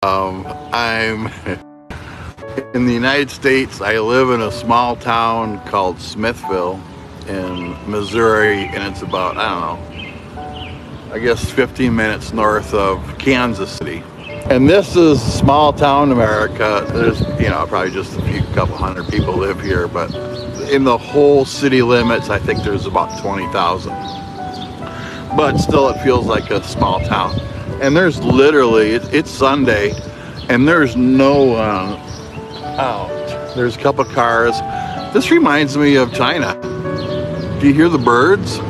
I'm in the United States. I live in a small town called Smithville in Missouri, and it's about, I don't know, I guess 15 minutes north of Kansas City. And this is small town America. There's, probably just a couple hundred people live here, but in the whole city limits, I think there's about 20,000. But still, it feels like a small town. And there's literally, it's Sunday, and there's no one out. There's a couple cars. This reminds me of China. Do you hear the birds?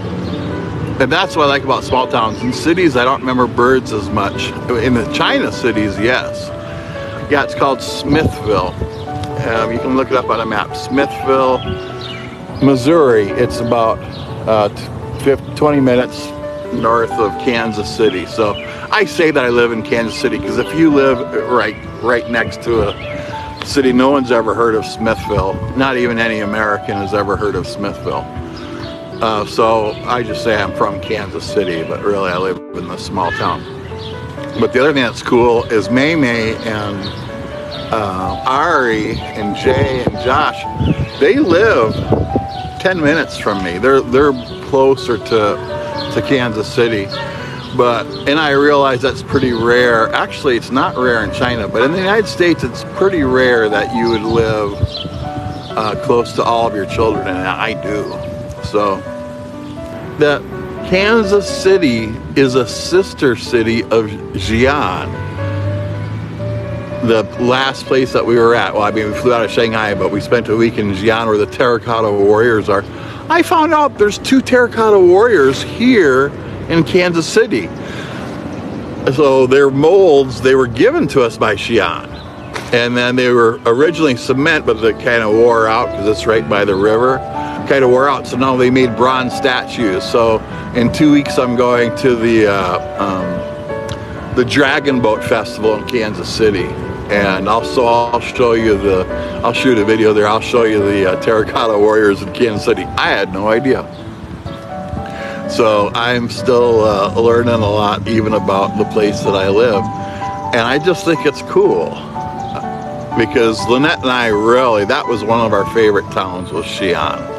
And that's what I like about small towns. In cities, I don't remember birds as much. In the China cities, yes. Yeah, it's called Smithville. You can look it up on a map. Smithville, Missouri. It's about 20 minutes north of Kansas City. So I say that I live in Kansas City because if you live right next to a city, no one's ever heard of Smithville. Not even any American has ever heard of Smithville. So I just say I'm from Kansas City, but really I live in this small town. But the other thing that's cool is May and Ari and Jay and Josh, they live 10 minutes from me. They're closer to Kansas City. And I realize that's pretty rare. Actually, it's not rare in China, but in the United States, it's pretty rare that you would live close to all of your children, and I do. So, that Kansas City is a sister city of Xi'an, the last place that we were at. Well, I mean, we flew out of Shanghai, but we spent a week in Xi'an where the terracotta warriors are. I found out there's 2 terracotta warriors here in Kansas City. So their molds, they were given to us by Xi'an. And then they were originally cement, but they kind of wore out because it's right by the river. Kind of wore out, so now they made bronze statues. So in 2 weeks I'm going to the Dragon Boat Festival in Kansas City. And also I'll shoot a video there. I'll show you the terracotta warriors in Kansas City. I had no idea. So I'm still learning a lot even about the place that I live. And I just think it's cool. Because Lynette and I that was one of our favorite towns was Xi'an.